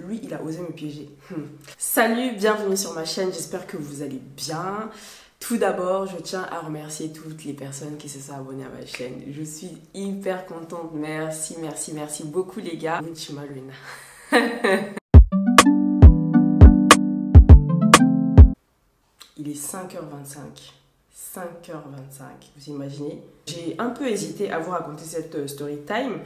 lui, il a osé me piéger. Salut, bienvenue sur ma chaîne, j'espère que vous allez bien. Tout d'abord, je tiens à remercier toutes les personnes qui se sont abonnées à ma chaîne. Je suis hyper contente, merci beaucoup les gars. Il est 5h25. 5h25, vous imaginez? J'ai un peu hésité à vous raconter cette story time.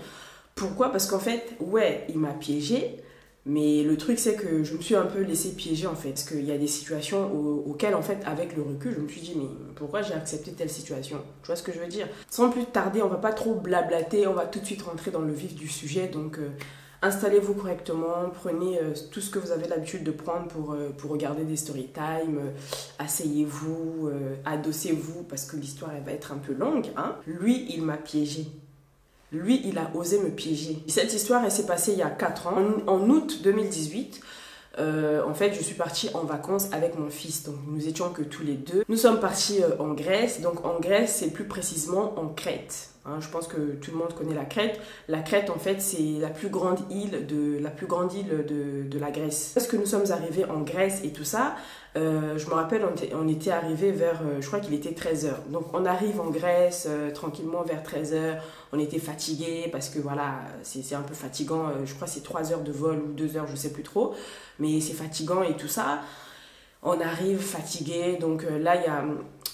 Pourquoi? Parce qu'en fait, ouais, il m'a piégé, mais le truc c'est que je me suis un peu laissé piéger en fait. Parce qu'il y a des situations auxquelles en fait, avec le recul, je me suis dit, mais pourquoi j'ai accepté telle situation? Tu vois ce que je veux dire? Sans plus tarder, on va pas trop blablater, on va tout de suite rentrer dans le vif du sujet. Donc, installez-vous correctement, prenez tout ce que vous avez l'habitude de prendre pour regarder des story time, asseyez-vous, adossez-vous parce que l'histoire elle va être un peu longue. Hein. Lui, il m'a piégé. Lui, il a osé me piéger. Cette histoire, elle s'est passée il y a 4 ans, en août 2018. En fait, je suis partie en vacances avec mon fils. Donc, nous étions que tous les deux. Nous sommes partis en Grèce. Donc, en Grèce, c'est plus précisément en Crète. Hein, je pense que tout le monde connaît la Crète. La Crète, en fait, c'est la plus grande île de la Grèce. Parce que nous sommes arrivés en Grèce et tout ça, je me rappelle, on était arrivés vers, je crois qu'il était 13h. Donc, on arrive en Grèce tranquillement vers 13h. On était fatigués parce que voilà, c'est un peu fatigant. Je crois que c'est 3 heures de vol ou 2 heures, je sais plus trop. Mais c'est fatigant et tout ça. On arrive fatigué. Donc là, il y a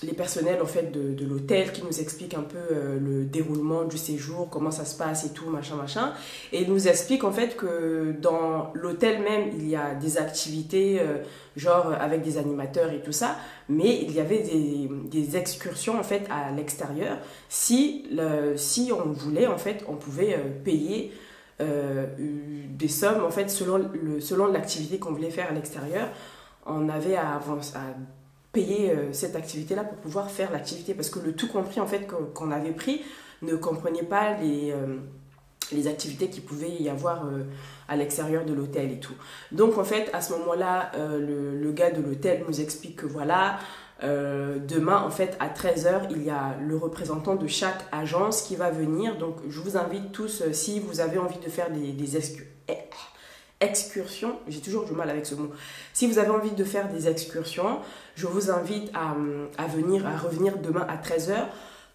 les personnels en fait de l'hôtel qui nous expliquent un peu le déroulement du séjour, comment ça se passe et tout, machin. Et ils nous expliquent en fait que dans l'hôtel même, il y a des activités genre avec des animateurs et tout ça, mais il y avait des excursions en fait à l'extérieur. Si on voulait en fait, on pouvait payer des sommes en fait selon l'activité qu'on voulait faire à l'extérieur. On avait à payer cette activité-là pour pouvoir faire l'activité. Parce que le tout compris, en fait, qu'on avait pris ne comprenait pas les activités qu'il pouvait y avoir à l'extérieur de l'hôtel et tout. Donc, en fait, à ce moment-là, le gars de l'hôtel nous explique que voilà, demain, en fait, à 13h, il y a le représentant de chaque agence qui va venir. Donc, je vous invite tous, si vous avez envie de faire des excursions, j'ai toujours du mal avec ce mot. Si vous avez envie de faire des excursions, je vous invite à revenir demain à 13h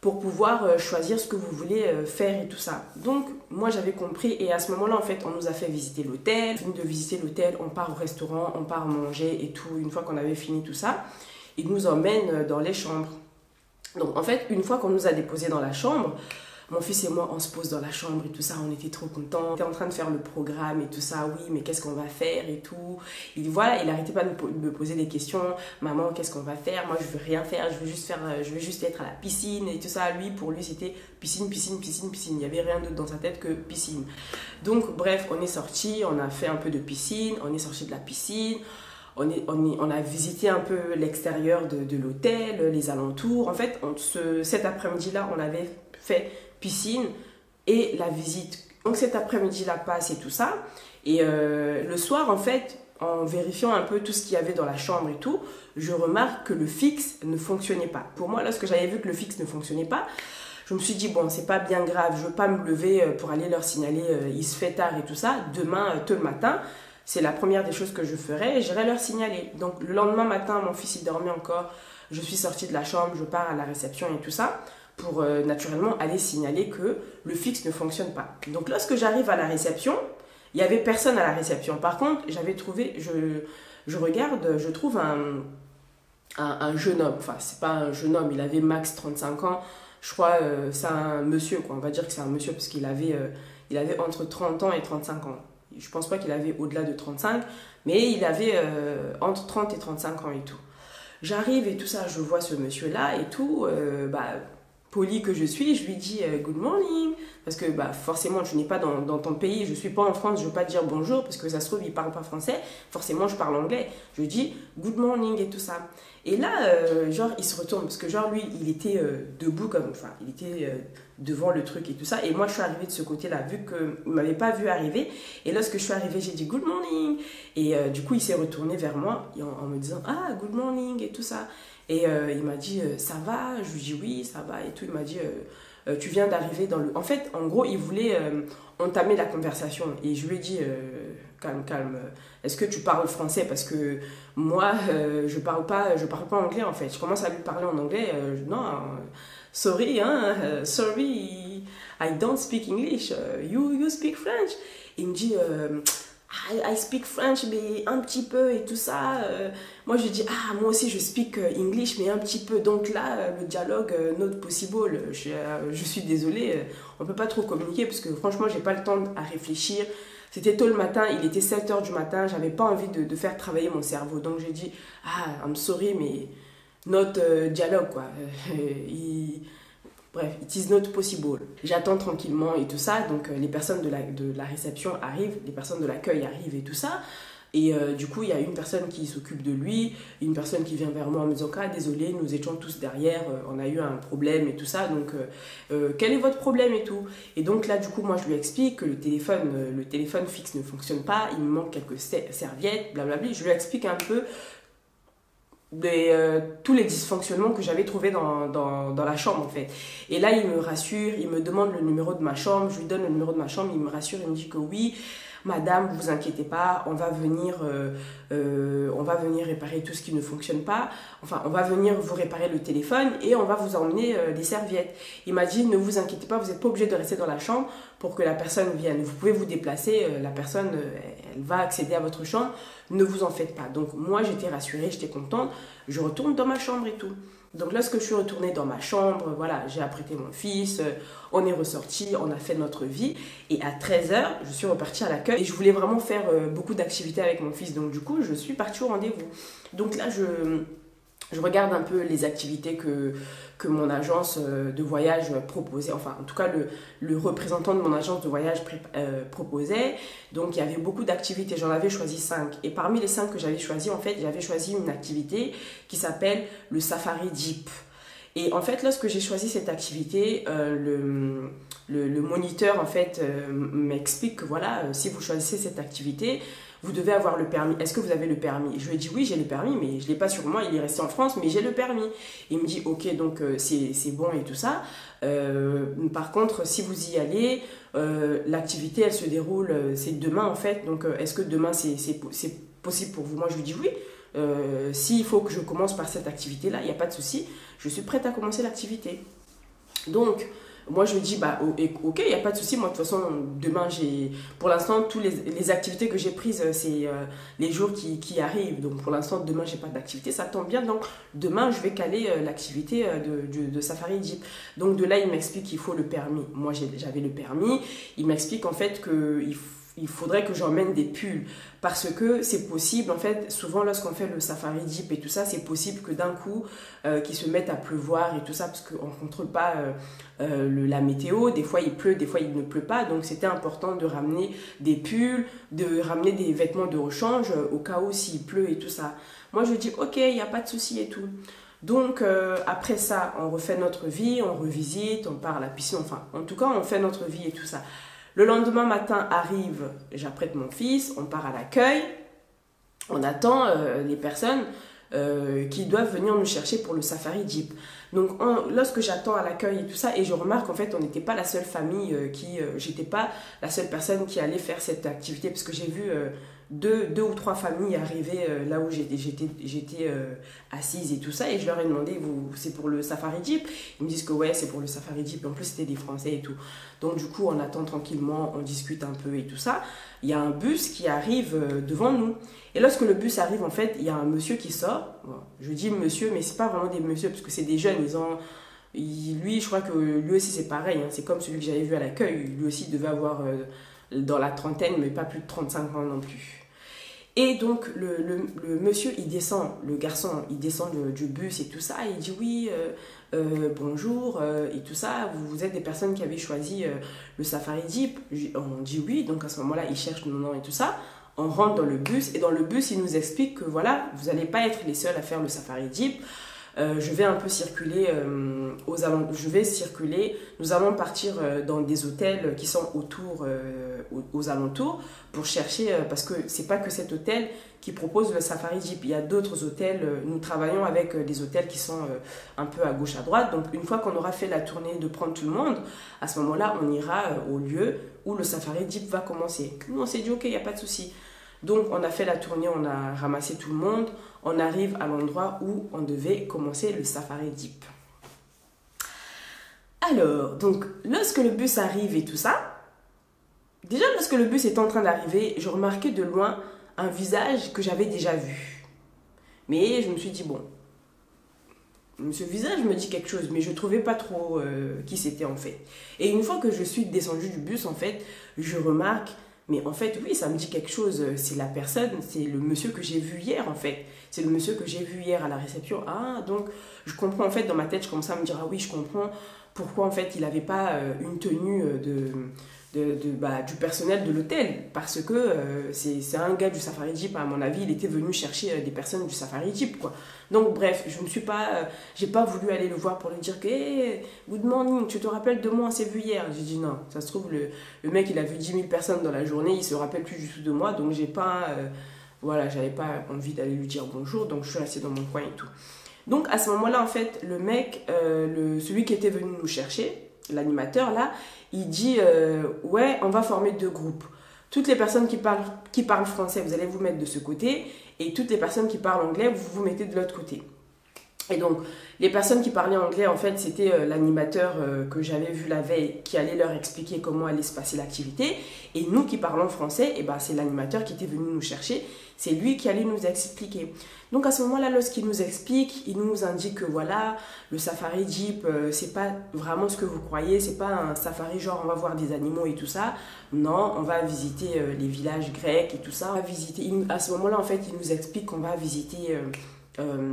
pour pouvoir choisir ce que vous voulez faire et tout ça. Donc, moi j'avais compris et à ce moment-là, en fait, on nous a fait visiter l'hôtel. Fini de visiter l'hôtel, on part au restaurant, on part manger et tout. Une fois qu'on avait fini tout ça, ils nous emmènent dans les chambres. Donc, en fait, une fois qu'on nous a déposés dans la chambre, mon fils et moi, on se pose dans la chambre et tout ça, on était trop contents. On était en train de faire le programme et tout ça, oui, mais qu'est-ce qu'on va faire et tout. Il n'arrêtait pas de me poser des questions. Maman, qu'est-ce qu'on va faire? Moi, je veux rien faire, je veux juste être à la piscine et tout ça. Pour lui, c'était piscine. Il n'y avait rien d'autre dans sa tête que piscine. Donc, bref, on est sortis, on a fait un peu de piscine, on est sorti de la piscine. On a visité un peu l'extérieur de l'hôtel, les alentours. En fait, cet après-midi-là, on avait fait piscine et la visite. Donc cet après-midi-là passe et tout ça. Et le soir, en fait, en vérifiant un peu tout ce qu'il y avait dans la chambre et tout, je remarque que le fixe ne fonctionnait pas. Pour moi, lorsque j'avais vu que le fixe ne fonctionnait pas, je me suis dit, bon, c'est pas bien grave, je veux pas me lever pour aller leur signaler, il se fait tard et tout ça. Demain, tôt le matin, c'est la première des choses que je ferai et j'irai leur signaler. Donc le lendemain matin, mon fils il dormait encore, je suis sortie de la chambre, je pars à la réception et tout ça, pour naturellement aller signaler que le fixe ne fonctionne pas. Donc lorsque j'arrive à la réception, il n'y avait personne à la réception. Par contre, j'avais trouvé, je regarde, je trouve un jeune homme. Enfin, c'est pas un jeune homme, il avait max 35 ans. Je crois c'est un monsieur, quoi. On va dire que c'est un monsieur parce qu'il avait entre 30 ans et 35 ans. Je pense pas qu'il avait au-delà de 35, mais il avait entre 30 et 35 ans et tout. J'arrive et tout ça, je vois ce monsieur-là et tout, poli que je suis, je lui dis good morning, parce que forcément je n'ai pas dans ton pays, je suis pas en France, je veux pas dire bonjour, parce que ça se trouve il parle pas français, forcément je parle anglais, je lui dis good morning et tout ça. Et là, genre il se retourne, parce que genre lui il était debout il était devant le truc et tout ça, et moi je suis arrivée de ce côté-là, vu qu'il m'avait pas vu arriver, et lorsque je suis arrivée j'ai dit good morning, et du coup il s'est retourné vers moi en me disant ah good morning et tout ça. Et il m'a dit ça va, je lui dis oui ça va et tout, il m'a dit tu viens d'arriver dans le... En fait en gros il voulait entamer la conversation et je lui ai dit calme, calme. Est-ce que tu parles français? Parce que moi, je parle pas anglais en fait. Je commence à lui parler en anglais. Non, sorry, hein, sorry, I don't speak English. You speak French. Il me dit, I speak French, mais un petit peu et tout ça. Moi, je dis, moi aussi, je speak English, mais un petit peu. Donc là, le dialogue, not possible. Je suis désolée, on peut pas trop communiquer parce que franchement, j'ai pas le temps à réfléchir. C'était tôt le matin, il était 7 h du matin, j'avais pas envie de faire travailler mon cerveau. Donc j'ai dit, I'm sorry, mais notre dialogue, quoi. Bref, it is not possible. J'attends tranquillement et tout ça, donc les personnes de la réception arrivent, les personnes de l'accueil arrivent et tout ça. Et du coup, il y a une personne qui s'occupe de lui, une personne qui vient vers moi en me disant « Ah, désolé, nous étions tous derrière, on a eu un problème et tout ça, donc quel est votre problème et tout ?» Et donc là, du coup, moi, je lui explique que le téléphone fixe ne fonctionne pas, il me manque quelques serviettes, blablabla. Je lui explique un peu tous les dysfonctionnements que j'avais trouvés dans la chambre en fait. Et là il me rassure, il me demande le numéro de ma chambre, je lui donne le numéro de ma chambre, il me rassure, il me dit que oui, madame, vous inquiétez pas, on va venir réparer tout ce qui ne fonctionne pas, enfin on va venir vous réparer le téléphone et on va vous emmener des serviettes. Il m'a dit ne vous inquiétez pas, vous n'êtes pas obligé de rester dans la chambre pour que la personne vienne, vous pouvez vous déplacer, la personne elle va accéder à votre chambre, ne vous en faites pas. Donc moi j'étais rassurée, j'étais contente, je retourne dans ma chambre et tout. Donc lorsque je suis retournée dans ma chambre, voilà, j'ai apprêté mon fils, on est ressorti, on a fait notre vie. Et à 13 h, je suis repartie à l'accueil et je voulais vraiment faire beaucoup d'activités avec mon fils. Donc du coup, je suis partie au rendez-vous. Donc là, je regarde un peu les activités que mon agence de voyage proposait, enfin en tout cas le représentant de mon agence de voyage proposait. Donc il y avait beaucoup d'activités, j'en avais choisi 5. Et parmi les 5 que j'avais choisi, en fait, j'avais choisi une activité qui s'appelle le Safari Jeep. Et en fait, lorsque j'ai choisi cette activité, le moniteur en fait m'explique que voilà, si vous choisissez cette activité, vous devez avoir le permis. Est-ce que vous avez le permis? Je lui ai dit oui, j'ai le permis, mais je ne l'ai pas sur moi, il est resté en France, mais j'ai le permis. Il me dit ok, donc c'est bon et tout ça. Par contre, si vous y allez, l'activité elle se déroule, c'est demain en fait, donc est-ce que demain c'est possible pour vous? Moi je lui dis oui. S'il faut que je commence par cette activité-là, il n'y a pas de souci, je suis prête à commencer l'activité. Donc, moi je me dis, bah ok, il n'y a pas de souci, moi de toute façon, demain pour l'instant, toutes les activités que j'ai prises, c'est les jours qui arrivent. Donc pour l'instant, demain, j'ai pas d'activité, ça tombe bien. Donc demain, je vais caler l'activité de Safari Jeep. Donc de là, il m'explique qu'il faut le permis. Moi, j'avais le permis. Il m'explique en fait qu'il faudrait que j'emmène des pulls parce que c'est possible en fait souvent lorsqu'on fait le Safari Jeep et tout ça, c'est possible que d'un coup qu'il se mette à pleuvoir et tout ça parce qu'on ne contrôle pas la météo, des fois il pleut, des fois il ne pleut pas, donc c'était important de ramener des pulls, de ramener des vêtements de rechange au cas où s'il pleut et tout ça. Moi je dis ok, il n'y a pas de souci et tout. Donc après ça on refait notre vie, on revisite, on part à la piscine, enfin en tout cas on fait notre vie et tout ça. Le lendemain matin arrive, j'apprête mon fils, on part à l'accueil, on attend les personnes qui doivent venir nous chercher pour le Safari Jeep. Donc lorsque j'attends à l'accueil et tout ça, et je remarque en fait on n'était pas la seule famille j'étais pas la seule personne qui allait faire cette activité parce que j'ai vu deux ou trois familles arriver là où j'étais assise et tout ça, et je leur ai demandé c'est pour le Safari Jeep? Ils me disent que ouais c'est pour le Safari Jeep, et en plus c'était des Français et tout. Donc du coup on attend tranquillement, on discute un peu et tout ça. Il y a un bus qui arrive devant nous, et lorsque le bus arrive en fait il y a un monsieur qui sort. Bon, je dis monsieur mais c'est pas vraiment des messieurs parce que c'est des jeunes, lui je crois que lui aussi c'est pareil, hein, c'est comme celui que j'avais vu à l'accueil, lui aussi il devait avoir dans la trentaine mais pas plus de 35 ans non plus. Et donc le monsieur il descend, le garçon il descend du bus et tout ça, et il dit oui bonjour et tout ça, vous êtes des personnes qui avaient choisi le Safari Jeep? On dit oui, donc à ce moment là il cherche le nom et tout ça. On rentre dans le bus, et dans le bus il nous explique que voilà, vous n'allez pas être les seuls à faire le Safari Jeep. Je vais un peu circuler nous allons partir dans des hôtels qui sont aux alentours pour chercher, parce que c'est pas que cet hôtel qui propose le Safari Jeep, il y a d'autres hôtels, nous travaillons avec des hôtels qui sont un peu à gauche à droite, donc une fois qu'on aura fait la tournée de prendre tout le monde, à ce moment là on ira au lieu où le Safari Jeep va commencer. Nous on s'est dit ok, il n'y a pas de souci. Donc on a fait la tournée, on a ramassé tout le monde, on arrive à l'endroit où on devait commencer le safari jeep. Alors, donc lorsque le bus arrive et tout ça, déjà lorsque le bus est en train d'arriver, je remarquais de loin un visage que j'avais déjà vu. Mais je me suis dit, bon, ce visage me dit quelque chose, mais je ne trouvais pas trop qui c'était en fait. Et une fois que je suis descendue du bus, en fait, je remarque, mais en fait, oui, ça me dit quelque chose. C'est la personne, c'est le monsieur que j'ai vu hier en fait. C'est le monsieur que j'ai vu hier à la réception. Ah, donc je comprends en fait dans ma tête, je commence à me dire, ah oui, je comprends pourquoi en fait il n'avait pas une tenue du personnel de l'hôtel, parce que c'est un gars du Safari Jeep, à mon avis il était venu chercher des personnes du Safari Jeep quoi. Donc bref, je me suis pas j'ai pas voulu aller le voir pour lui dire que hey, good morning, tu te rappelles de moi, on s'est vu hier. J'ai dit non, ça se trouve le mec il a vu 10 000 personnes dans la journée, il se rappelle plus du tout de moi, donc j'ai pas voilà, j'avais pas envie d'aller lui dire bonjour, donc je suis restée dans mon coin et tout. Donc à ce moment là en fait le mec celui qui était venu nous chercher, l'animateur là, il dit ouais, on va former 2 groupes. Toutes les personnes qui parlent français, vous allez vous mettre de ce côté, et toutes les personnes qui parlent anglais, vous vous mettez de l'autre côté. Et donc, les personnes qui parlaient anglais, en fait, c'était l'animateur que j'avais vu la veille qui allait leur expliquer comment allait se passer l'activité. Et nous qui parlons français, eh ben, c'est l'animateur qui était venu nous chercher. C'est lui qui allait nous expliquer. Donc à ce moment-là, lorsqu'il nous explique, il nous indique que voilà, le safari jeep, c'est pas vraiment ce que vous croyez. C'est pas un safari genre on va voir des animaux et tout ça. Non, on va visiter les villages grecs et tout ça. On va visiter. À ce moment-là, en fait, il nous explique qu'on va visiter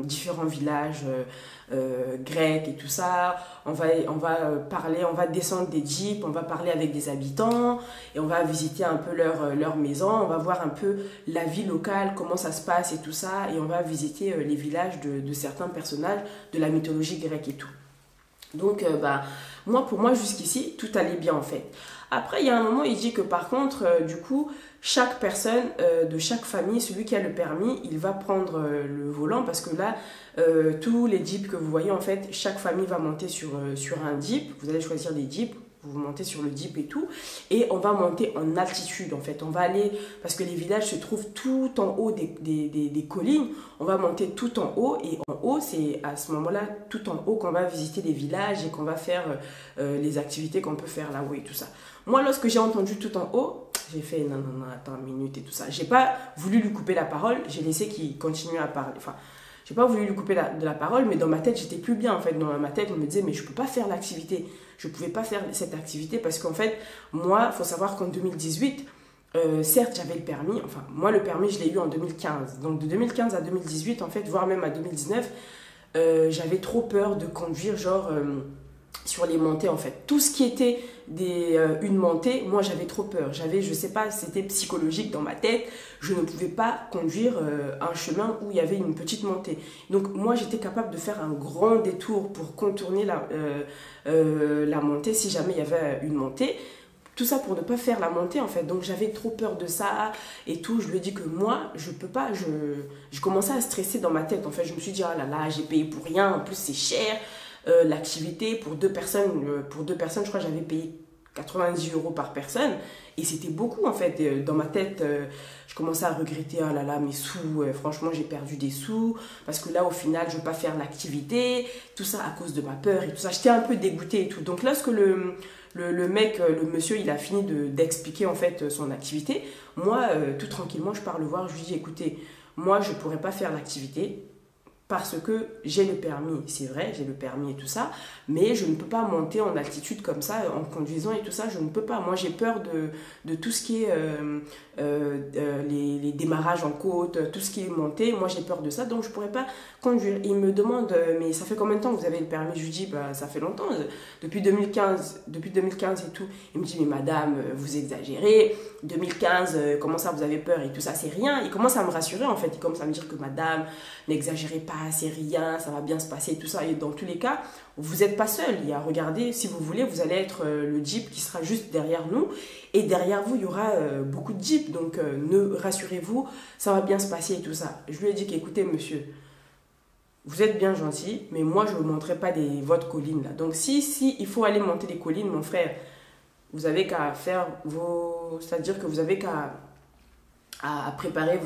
différents villages grecs et tout ça. On va parler, on va descendre des jeeps, on va parler avec des habitants et on va visiter un peu leur maison, on va voir un peu la vie locale, comment ça se passe et tout ça, et on va visiter les villages de certains personnages de la mythologie grecque et tout. Donc pour moi jusqu'ici tout allait bien en fait. Après il y a un moment il dit que par contre du coup chaque personne de chaque famille, celui qui a le permis, il va prendre le volant, parce que là tous les jeeps que vous voyez en fait, chaque famille va monter sur un jeep. Vous allez choisir des jeeps, vous montez sur le jeep et tout, et on va monter en altitude en fait. On va aller, parce que les villages se trouvent tout en haut des collines, on va monter tout en haut, et en haut c'est à ce moment là tout en haut qu'on va visiter les villages et qu'on va faire les activités qu'on peut faire là-haut et tout ça. Moi lorsque j'ai entendu tout en haut, j'ai fait non, attends une minute et tout ça. J'ai pas voulu lui couper la parole, j'ai laissé qu'il continue à parler. Enfin, j'ai pas voulu lui couper de la parole, mais dans ma tête, j'étais plus bien en fait. Dans ma tête, on me disait, mais je peux pas faire l'activité. Je pouvais pas faire cette activité parce qu'en fait, moi, il faut savoir qu'en 2018, certes, j'avais le permis. Enfin, moi, le permis, je l'ai eu en 2015. Donc, de 2015 à 2018, en fait, voire même à 2019, j'avais trop peur de conduire, genre sur les montées en fait. Tout ce qui était une montée, moi j'avais trop peur. Je sais pas, c'était psychologique dans ma tête. Je ne pouvais pas conduire un chemin où il y avait une petite montée. Donc moi j'étais capable de faire un grand détour pour contourner la montée si jamais il y avait une montée. Tout ça pour ne pas faire la montée en fait. Donc j'avais trop peur de ça et tout. Je lui ai dit que moi, je peux pas. Je commençais à stresser dans ma tête. En fait, je me suis dit, ah là là, j'ai payé pour rien. En plus, c'est cher. L'activité pour 2 personnes, je crois que j'avais payé 90 € par personne. Et c'était beaucoup en fait. Dans ma tête, je commençais à regretter, ah là là, mes sous. Franchement, j'ai perdu des sous. Parce que là, au final, je ne veux pas faire l'activité. Tout ça à cause de ma peur et tout ça. J'étais un peu dégoûtée et tout. Donc lorsque le monsieur, il a fini d'expliquer en fait son activité. Moi, tout tranquillement, je pars le voir, je lui dis, écoutez, moi, je ne pourrais pas faire l'activité parce que j'ai le permis, c'est vrai, j'ai le permis et tout ça, mais je ne peux pas monter en altitude comme ça, en conduisant et tout ça, je ne peux pas. Moi, j'ai peur de tout ce qui est les démarrages en côte, tout ce qui est monté, moi j'ai peur de ça, donc je ne pourrais pas conduire. Il me demande, mais ça fait combien de temps que vous avez le permis? Je lui dis, bah, ça fait longtemps, depuis 2015 et tout. Il me dit, mais madame, vous exagérez, 2015, comment ça vous avez peur et tout ça, c'est rien. Il commence à me rassurer en fait, il commence à me dire que madame, n'exagérez pas, c'est rien, ça va bien se passer et tout ça. Et dans tous les cas, vous n'êtes pas seul. Il y a, regardez, si vous voulez, vous allez être le jeep qui sera juste derrière nous. Et derrière vous, il y aura beaucoup de jeeps. Donc, rassurez-vous, ça va bien se passer et tout ça. Je lui ai dit qu'écoutez, monsieur, vous êtes bien gentil, mais moi, je ne vous montrerai pas votre colline là. Donc, si il faut aller monter les collines, mon frère, vous avez qu'à faire c'est-à-dire que vous avez qu'à à préparer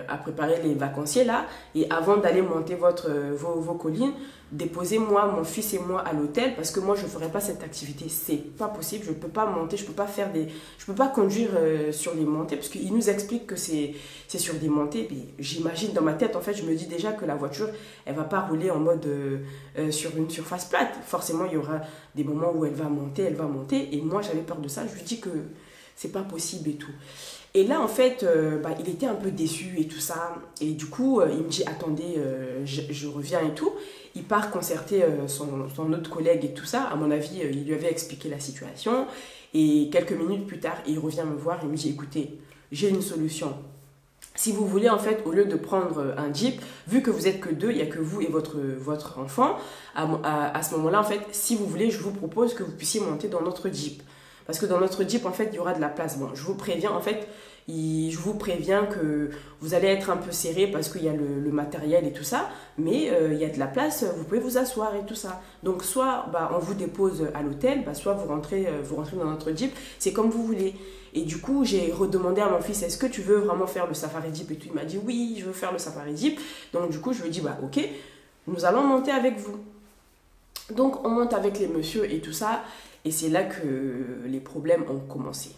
à préparer les vacanciers là, et avant d'aller monter vos collines, déposez-moi, mon fils et moi à l'hôtel, parce que moi je ne ferai pas cette activité, c'est pas possible, je ne peux pas monter, je peux pas conduire sur les montées, parce qu'il nous explique que c'est sur des montées, puis j'imagine dans ma tête, en fait, je me dis déjà que la voiture, elle va pas rouler en mode sur une surface plate, forcément il y aura des moments où elle va monter, et moi j'avais peur de ça, je lui dis que c'est pas possible et tout. Et là, en fait, il était un peu déçu et tout ça. Et du coup, il me dit, attendez, je reviens et tout. Il part concerter son autre collègue et tout ça. À mon avis, il lui avait expliqué la situation. Et quelques minutes plus tard, il revient me voir et me dit, écoutez, j'ai une solution. Si vous voulez, en fait, au lieu de prendre un Jeep, vu que vous êtes que deux, il n'y a que vous et votre enfant, à ce moment-là, en fait, si vous voulez, je vous propose que vous puissiez monter dans notre Jeep. Parce que dans notre Jeep, en fait, il y aura de la place. Bon, je vous préviens, en fait, je vous préviens que vous allez être un peu serré parce qu'il y a le matériel et tout ça, mais il y a de la place, vous pouvez vous asseoir et tout ça. Donc, soit on vous dépose à l'hôtel, soit vous rentrez dans notre Jeep, c'est comme vous voulez. Et du coup, j'ai redemandé à mon fils, est-ce que tu veux vraiment faire le safari Jeep et tout. Il m'a dit, oui, je veux faire le safari Jeep. Donc, du coup, je lui ai dit, ok, nous allons monter avec vous. Donc, on monte avec les messieurs et tout ça. Et c'est là que les problèmes ont commencé.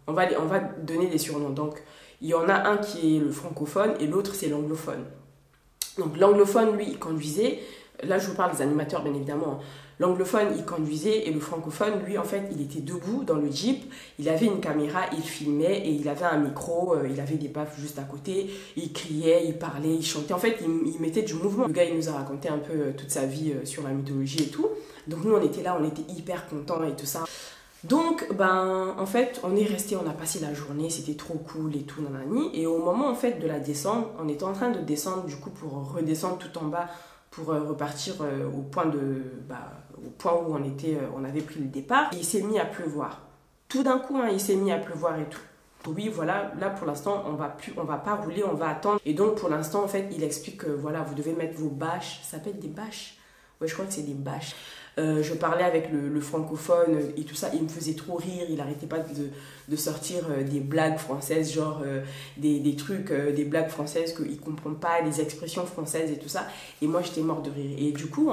On va donner des surnoms. Donc, il y en a un qui est le francophone et l'autre, c'est l'anglophone. Donc, l'anglophone, lui, il conduisait. Là, je vous parle des animateurs, bien évidemment. L'anglophone, il conduisait et le francophone, lui, en fait, il était debout dans le Jeep. Il avait une caméra, il filmait et il avait un micro, il avait des baffes juste à côté. Il criait, il parlait, il chantait. En fait, il mettait du mouvement. Le gars, il nous a raconté un peu toute sa vie sur la mythologie et tout. Donc, nous, on était là, on était hyper contents et tout ça. Donc, en fait, on est resté, on a passé la journée, c'était trop cool et tout, nanani. Et au moment, en fait, de la descente, on était en train de descendre, du coup, pour redescendre tout en bas, pour repartir au point où on avait pris le départ. Et il s'est mis à pleuvoir. Tout d'un coup, il s'est mis à pleuvoir et tout. Oui, voilà, là pour l'instant, on va pas rouler, on va attendre. Et donc pour l'instant, en fait, il explique que voilà, vous devez mettre vos bâches. Ça s'appelle des bâches. Ouais, je crois que c'est des bâches. Je parlais avec le francophone et tout ça, il me faisait trop rire, il n'arrêtait pas de sortir des blagues françaises, genre des trucs, des blagues françaises qu'il ne comprend pas, des expressions françaises et tout ça. Et moi, j'étais morte de rire. Et du coup,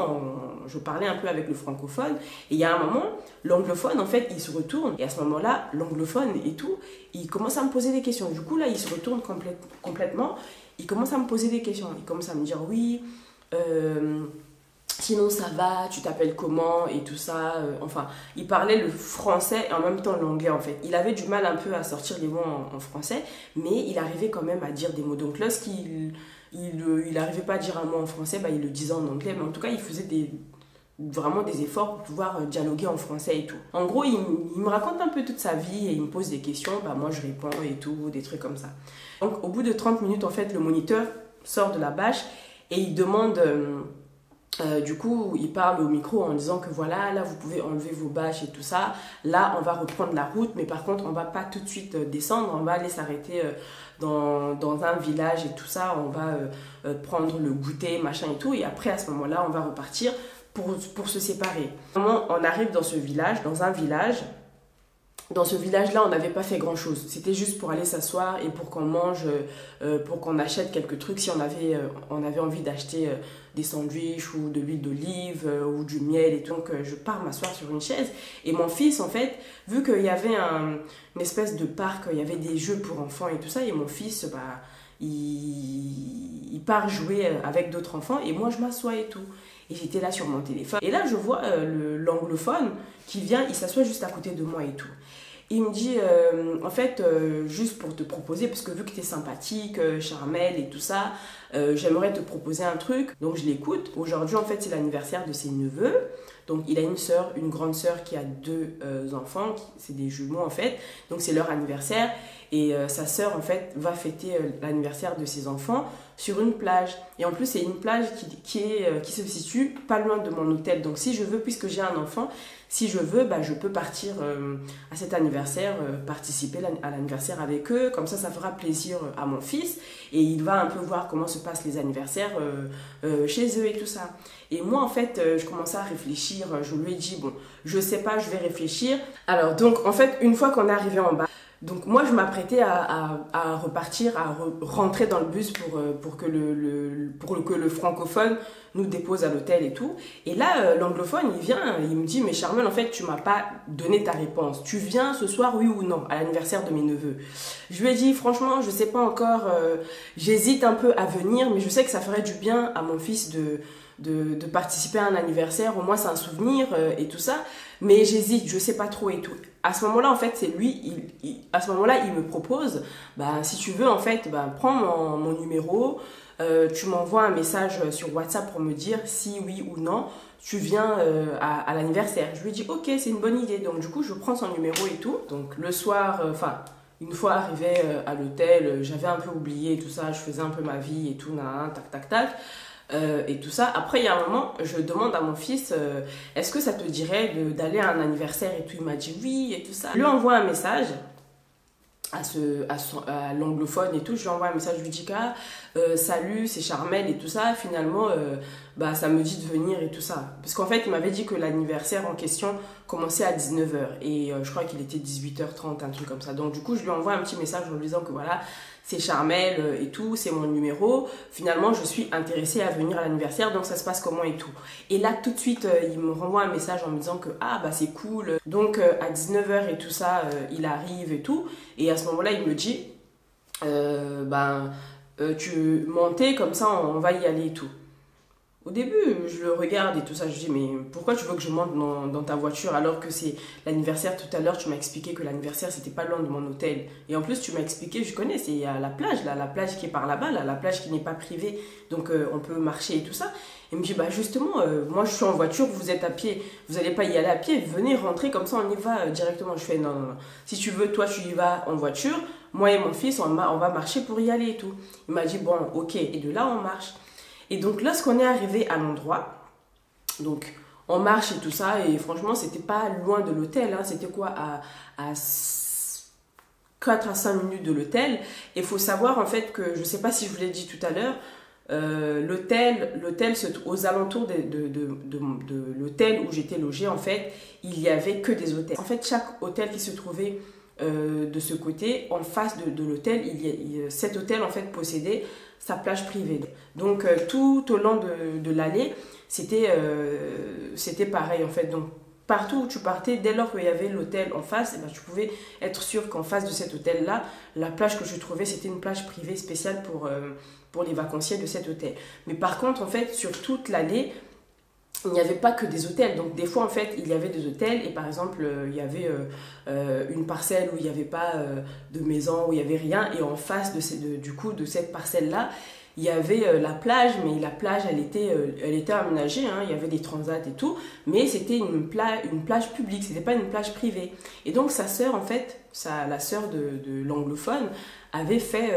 je parlais un peu avec le francophone. Et il y a un moment, l'anglophone, en fait, il se retourne. Et à ce moment-là, l'anglophone et tout, il commence à me poser des questions. Du coup, là, il se retourne complètement. Il commence à me poser des questions. Il commence à me dire, oui... sinon ça va, tu t'appelles comment et tout ça. Enfin, il parlait le français et en même temps l'anglais en fait. Il avait du mal un peu à sortir les mots en français, mais il arrivait quand même à dire des mots. Donc lorsqu'il n'arrivait pas à dire un mot en français, il le disait en anglais. Mais en tout cas, il faisait vraiment des efforts pour pouvoir dialoguer en français et tout. En gros, il me raconte un peu toute sa vie et il me pose des questions. Moi, je réponds et tout, des trucs comme ça. Donc, au bout de 30 minutes, en fait, le moniteur sort de la bâche et il demande... du coup, il parle au micro en disant que voilà, là vous pouvez enlever vos bâches et tout ça. Là, on va reprendre la route, mais par contre, on va pas tout de suite descendre. On va aller s'arrêter dans un village et tout ça. On va prendre le goûter, machin et tout. Et après, à ce moment-là, on va repartir pour se séparer. On arrive dans ce village, dans un village. Dans ce village-là, on n'avait pas fait grand-chose. C'était juste pour aller s'asseoir et pour qu'on mange, pour qu'on achète quelques trucs. Si on avait envie d'acheter des sandwichs ou de l'huile d'olive ou du miel et tout. Donc, je pars m'asseoir sur une chaise. Et mon fils, en fait, vu qu'il y avait une espèce de parc, il y avait des jeux pour enfants et tout ça. Et mon fils, il part jouer avec d'autres enfants. Et moi, je m'assois et tout. Et j'étais là sur mon téléphone. Et là, je vois l'anglophone qui vient, il s'assoit juste à côté de moi et tout. Il me dit, en fait, juste pour te proposer, parce que vu que tu es sympathique, charmel et tout ça, j'aimerais te proposer un truc. Donc, je l'écoute. Aujourd'hui, en fait, c'est l'anniversaire de ses neveux. Donc, il a une sœur, une grande sœur qui a 2 enfants. C'est des jumeaux, en fait. Donc, c'est leur anniversaire. Et sa sœur, en fait, va fêter l'anniversaire de ses enfants sur une plage. Et en plus, c'est une plage qui se situe pas loin de mon hôtel. Donc, si je veux, puisque j'ai un enfant, si je veux, je peux partir à cet anniversaire, participer à l'anniversaire avec eux. Comme ça fera plaisir à mon fils. Et il va un peu voir comment se se passent les anniversaires chez eux et tout ça. Et moi, en fait, je commençais à réfléchir. Je lui ai dit, bon, je sais pas, je vais réfléchir. Alors, donc, en fait, une fois qu'on est arrivé en bas, donc moi, je m'apprêtais à repartir, rentrer dans le bus pour que le francophone nous dépose à l'hôtel et tout. Et là, l'anglophone, il vient, il me dit, mais Charmel, en fait, tu m'as pas donné ta réponse. Tu viens ce soir, oui ou non, à l'anniversaire de mes neveux? Je lui ai dit, franchement, je sais pas encore, j'hésite un peu à venir, mais je sais que ça ferait du bien à mon fils de participer à un anniversaire, au moins c'est un souvenir et tout ça, mais j'hésite, je sais pas trop et tout. À ce moment-là, en fait, c'est lui, à ce moment-là, il me propose, bah, si tu veux, en fait, bah, prends mon numéro, tu m'envoies un message sur WhatsApp pour me dire si oui ou non, tu viens à l'anniversaire. Je lui dis, ok, c'est une bonne idée. Donc, du coup, je prends son numéro et tout. Donc, le soir, une fois arrivé à l'hôtel, j'avais un peu oublié tout ça, je faisais un peu ma vie et tout, tac, tac, tac. Et tout ça. Après, il y a un moment, je demande à mon fils, est-ce que ça te dirait d'aller à un anniversaire et tout? Il m'a dit oui et tout ça. Je lui envoie un message à l'anglophone et tout. Je lui envoie un message, je lui dis salut, c'est Charmel et tout ça. Finalement, bah, ça me dit de venir et tout ça. Parce qu'en fait, il m'avait dit que l'anniversaire en question commençait à 19h. Et je crois qu'il était 18h30, un truc comme ça. Donc, du coup, je lui envoie un petit message en lui disant que voilà, c'est Charmel et tout, c'est mon numéro. Finalement, je suis intéressée à venir à l'anniversaire, donc ça se passe comment et tout. Et là, tout de suite, il me renvoie un message en me disant que ah, bah c'est cool. Donc, à 19h et tout ça, il arrive et tout. Et à ce moment-là, il me dit, tu montais comme ça, on va y aller et tout. Au début, je le regarde et tout ça, je dis, mais pourquoi tu veux que je monte dans ta voiture alors que c'est l'anniversaire? Tout à l'heure, tu m'as expliqué que l'anniversaire, c'était pas loin de mon hôtel. Et en plus, tu m'as expliqué, je connais, c'est à la plage, là, la plage qui est par là-bas, là, la plage qui n'est pas privée, donc on peut marcher et tout ça. Il me dit, bah justement, moi je suis en voiture, vous êtes à pied, vous n'allez pas y aller à pied, venez rentrer, comme ça on y va directement. Je fais, non, non, non, si tu veux, toi tu y vas en voiture, moi et mon fils, on va marcher pour y aller et tout. Il m'a dit, bon, ok, et de là on marche. Et donc, lorsqu'on est arrivé à l'endroit, donc on marche et tout ça, et franchement, c'était pas loin de l'hôtel, hein, c'était quoi, à 4 à 5 minutes de l'hôtel. Et il faut savoir en fait que, je sais pas si je vous l'ai dit tout à l'heure, l'hôtel, aux alentours de l'hôtel où j'étais logée, en fait, il y avait que des hôtels. En fait, chaque hôtel qui se trouvait de ce côté, en face de l'hôtel, cet hôtel en fait possédait sa plage privée. Donc tout au long de l'allée, c'était pareil en fait. Donc partout où tu partais, dès lors qu'il y avait l'hôtel en face, eh ben, tu pouvais être sûr qu'en face de cet hôtel-là, la plage que je trouvais, c'était une plage privée spéciale pour les vacanciers de cet hôtel. Mais par contre, en fait, sur toute l'allée, il n'y avait pas que des hôtels. Donc des fois en fait il y avait des hôtels et par exemple il y avait une parcelle où il n'y avait pas de maison, où il n'y avait rien, et en face de cette parcelle là il y avait la plage, mais la plage elle était aménagée, hein, il y avait des transats et tout, mais c'était une plage publique, c'était pas une plage privée. Et donc sa sœur en fait, la sœur de l'anglophone avait fait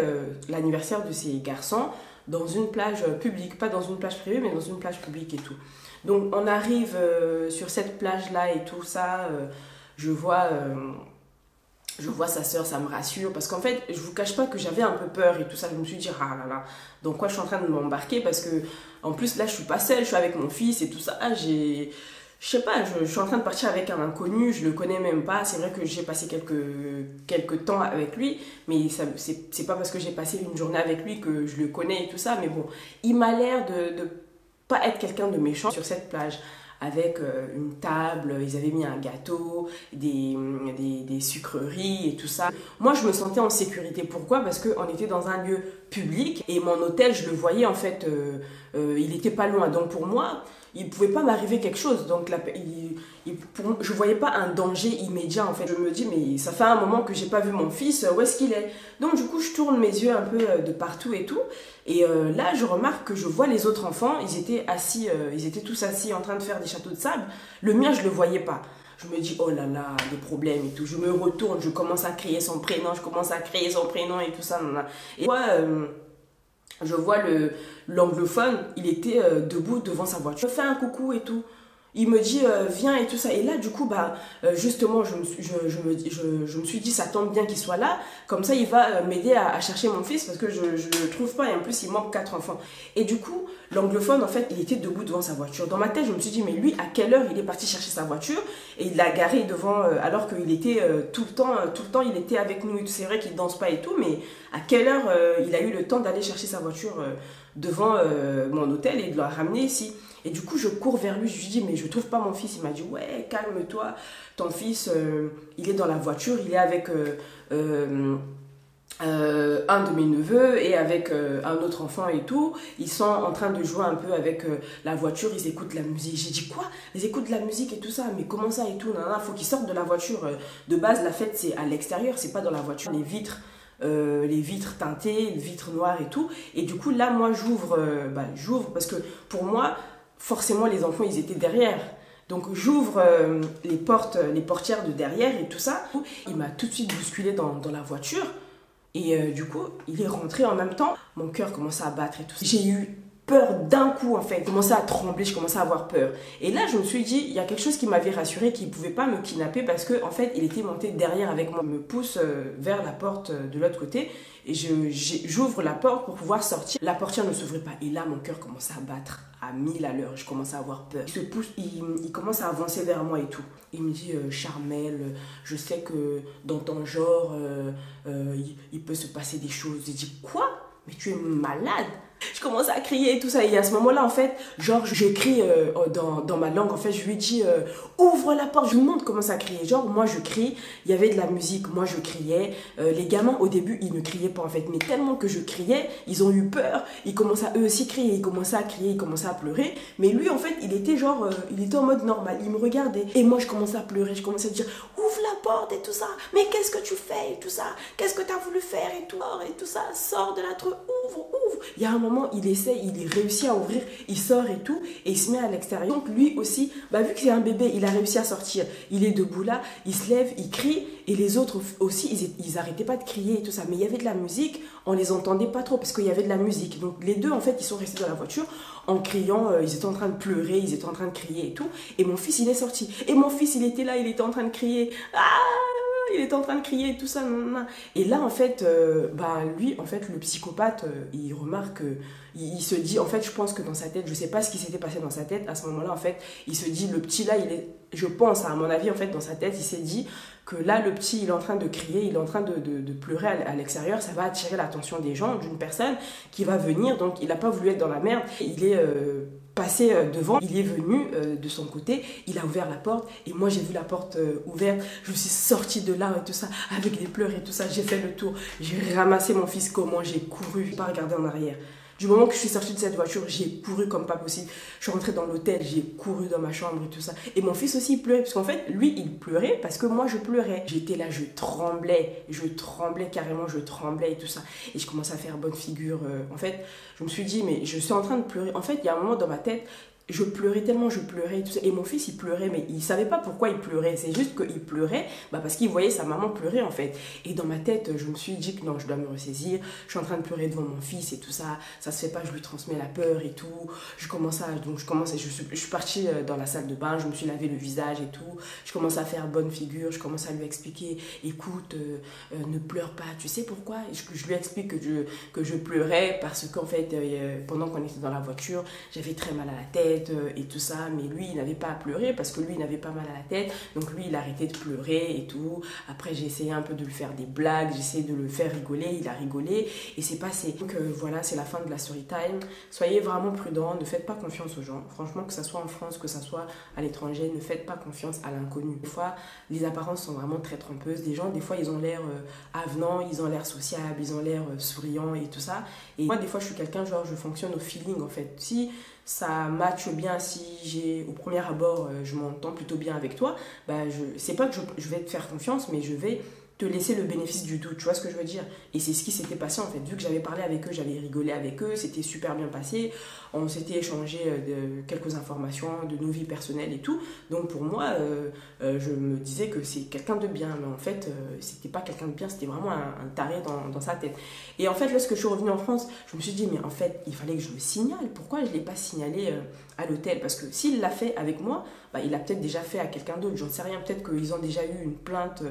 l'anniversaire de ses garçons dans une plage publique, pas dans une plage privée mais dans une plage publique et tout. Donc on arrive sur cette plage-là et tout ça, je vois sa sœur, ça me rassure, parce qu'en fait, je vous cache pas que j'avais un peu peur et tout ça, je me suis dit, ah là là, donc quoi je suis en train de m'embarquer, parce que en plus là je suis pas seule, je suis avec mon fils et tout ça, je sais pas, je suis en train de partir avec un inconnu, je le connais même pas. C'est vrai que j'ai passé quelques temps avec lui, mais c'est pas parce que j'ai passé une journée avec lui que je le connais et tout ça, mais bon, il m'a l'air de pas être quelqu'un de méchant sur cette plage, avec une table, ils avaient mis un gâteau, des sucreries et tout ça. Moi, je me sentais en sécurité. Pourquoi? Parce qu'on était dans un lieu public et mon hôtel, je le voyais en fait, il était pas loin. Donc pour moi, il pouvait pas m'arriver quelque chose. Donc je voyais pas un danger immédiat en fait. Je me dis, mais ça fait un moment que j'ai pas vu mon fils, où est-ce qu'il est? Donc du coup, je tourne mes yeux un peu de partout et tout. Et là, je remarque que je vois les autres enfants, ils étaient tous assis en train de faire des châteaux de sable. Le mien, je le voyais pas. Je me dis, oh là là, des problèmes et tout. Je me retourne, je commence à crier son prénom, et tout ça. Et moi, je vois l'anglophone, il était debout devant sa voiture. Je fais un coucou et tout. Il me dit viens et tout ça. Et là, du coup, bah, justement, je me suis dit, ça tombe bien qu'il soit là. Comme ça, il va m'aider à chercher mon fils parce que je ne le trouve pas. Et en plus, il manque 4 enfants. Et du coup, l'anglophone, en fait, il était debout devant sa voiture. Dans ma tête, je me suis dit, mais lui, à quelle heure il est parti chercher sa voiture? Et il l'a garé devant, alors qu'il était tout le temps, il était avec nous. C'est vrai qu'il danse pas et tout, mais à quelle heure il a eu le temps d'aller chercher sa voiture devant mon hôtel et de la ramener ici? Et du coup, je cours vers lui, je lui dis, mais je trouve pas mon fils. Il m'a dit, ouais, calme-toi, ton fils, il est dans la voiture, il est avec un de mes neveux et avec un autre enfant et tout. Ils sont en train de jouer un peu avec la voiture, ils écoutent la musique. J'ai dit, quoi? Ils écoutent de la musique et tout ça, mais comment ça et tout? Il faut qu'ils sortent de la voiture. De base, la fête, c'est à l'extérieur, c'est pas dans la voiture. Les vitres teintées, les vitres noires et tout. Et du coup, là, moi, j'ouvre parce que pour moi, forcément les enfants ils étaient derrière, donc j'ouvre les portières de derrière et tout ça. Il m'a tout de suite bousculé dans la voiture et du coup il est rentré en même temps. Mon cœur commençait à battre et tout ça. J'ai eu peur d'un coup en fait, je commençais à trembler, je commençais à avoir peur. Et là je me suis dit, il y a quelque chose qui m'avait rassuré, qu'il ne pouvait pas me kidnapper parce que en fait il était monté derrière avec moi. Il me pousse vers la porte de l'autre côté et j'ouvre la porte pour pouvoir sortir. La portière ne s'ouvrait pas et là mon cœur commençait à battre à 1000 à l'heure, je commençais à avoir peur. Il se pousse, il commence à avancer vers moi et tout. Il me dit, Charmel, je sais que dans ton genre, il peut se passer des choses. J'ai dit, quoi? Mais tu es malade? Je commence à crier et tout ça. Et à ce moment-là, en fait, genre, je crie dans ma langue. En fait, je lui dis, ouvre la porte. Je lui montre comment ça crier. Genre, moi, je crie. Il y avait de la musique. Moi, je criais. Les gamins, au début, ils ne criaient pas, en fait. Mais tellement que je criais, ils ont eu peur. Ils commençaient à eux aussi crier. Ils commençaient à crier. Ils commençaient à pleurer. Mais lui, en fait, il était genre, il était en mode normal. Il me regardait. Et moi, je commençais à pleurer. Je commençais à dire, ouvre la porte et tout ça. Mais qu'est-ce que tu fais et tout ça? Qu'est-ce que tu as voulu faire et tout ça? Sors de la truc. Ouvre. Il y a un moment, il réussit à ouvrir, il sort et tout, et il se met à l'extérieur. Donc lui aussi, bah, vu que c'est un bébé, il a réussi à sortir. Il est debout là, il se lève, il crie, et les autres aussi, ils arrêtaient pas de crier et tout ça. Mais il y avait de la musique, on les entendait pas trop, parce qu'il y avait de la musique. Donc les deux, en fait, ils sont restés dans la voiture, en criant, ils étaient en train de pleurer, ils étaient en train de crier et tout. Et mon fils, il est sorti. Et mon fils, il était là, il était en train de crier. Ah! Il était en train de crier et tout ça. Et là, en fait, lui, en fait, le psychopathe, il remarque, il se dit, en fait, je pense que dans sa tête, je sais pas ce qui s'était passé dans sa tête, à ce moment-là, en fait, il se dit, le petit là, je pense, à mon avis, en fait, dans sa tête, il s'est dit que là, le petit, il est en train de crier, il est en train de pleurer à l'extérieur, ça va attirer l'attention des gens, d'une personne qui va venir, donc il n'a pas voulu être dans la merde, il est passé devant, il est venu de son côté, il a ouvert la porte et moi j'ai vu la porte ouverte, je me suis sortie de là et tout ça, avec des pleurs et tout ça, j'ai fait le tour, j'ai ramassé mon fils, comment j'ai couru, j'ai pas regardé en arrière. Du moment que je suis sortie de cette voiture, j'ai couru comme pas possible. Je suis rentrée dans l'hôtel, j'ai couru dans ma chambre et tout ça. Et mon fils aussi, il pleurait. Parce qu'en fait, lui, il pleurait parce que moi, je pleurais. J'étais là, je tremblais carrément, je tremblais et tout ça. Et je commençais à faire bonne figure. En fait, je me suis dit, mais je suis en train de pleurer. En fait, il y a un moment dans ma tête, je pleurais tellement, je pleurais et tout ça. Et mon fils, il pleurait, mais il savait pas pourquoi il pleurait. C'est juste qu'il pleurait parce qu'il voyait sa maman pleurer, en fait. Et dans ma tête, je me suis dit que non, je dois me ressaisir. Je suis en train de pleurer devant mon fils et tout ça. Ça se fait pas, je lui transmets la peur et tout. Je suis partie dans la salle de bain, je me suis lavé le visage et tout. Je commence à faire bonne figure, je commence à lui expliquer, écoute, ne pleure pas. Tu sais pourquoi? Je lui explique que je pleurais parce qu'en fait, pendant qu'on était dans la voiture, j'avais très mal à la tête. Et tout ça, mais lui il n'avait pas à pleurer parce que lui il n'avait pas mal à la tête, donc lui il a arrêté de pleurer et tout. Après j'ai essayé un peu de lui faire des blagues, j'ai essayé de le faire rigoler, il a rigolé et c'est passé. Donc voilà, c'est la fin de la story time. Soyez vraiment prudents, ne faites pas confiance aux gens, franchement, que ça soit en France, que ça soit à l'étranger, ne faites pas confiance à l'inconnu. Des fois les apparences sont vraiment très trompeuses, des gens des fois ils ont l'air avenants, ils ont l'air sociables, ils ont l'air souriants et tout ça, et moi des fois je suis quelqu'un, genre je fonctionne au feeling en fait. Si ça matche bien, si au premier abord je m'entends plutôt bien avec toi, c'est pas que je vais te faire confiance, mais je vais te laisser le bénéfice du doute, tu vois ce que je veux dire? Et c'est ce qui s'était passé en fait, vu que j'avais parlé avec eux, j'avais rigolé avec eux, c'était super bien passé, on s'était échangé quelques informations de nos vies personnelles et tout, donc pour moi, je me disais que c'est quelqu'un de bien, mais en fait, c'était pas quelqu'un de bien, c'était vraiment un taré dans sa tête. Et en fait, lorsque je suis revenue en France, je me suis dit, mais en fait, il fallait que je le signale, pourquoi je ne l'ai pas signalé à l'hôtel? Parce que s'il l'a fait avec moi, bah, il l'a peut-être déjà fait à quelqu'un d'autre, j'en sais rien, peut-être qu'ils ont déjà eu une plainte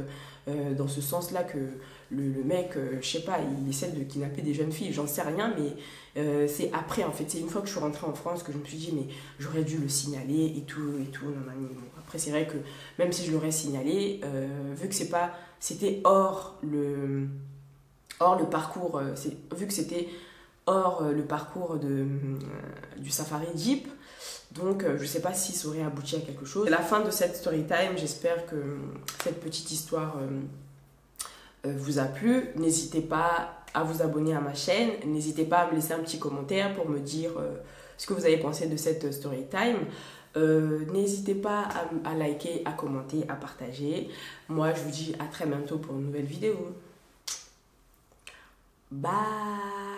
dans ce sens-là que le mec, je sais pas, il essaie de kidnapper des jeunes filles, j'en sais rien, mais c'est après en fait, c'est une fois que je suis rentrée en France que je me suis dit mais j'aurais dû le signaler et tout, non, non, non. Après c'est vrai que même si je l'aurais signalé, vu que c'était hors le parcours, vu que c'était hors le parcours du Safari Jeep, donc je ne sais pas si ça aurait abouti à quelque chose. C'est la fin de cette story time, j'espère que cette petite histoire vous a plu. N'hésitez pas à vous abonner à ma chaîne, n'hésitez pas à me laisser un petit commentaire pour me dire ce que vous avez pensé de cette story time. N'hésitez pas à liker, à commenter, à partager. Moi je vous dis à très bientôt pour une nouvelle vidéo. Bye.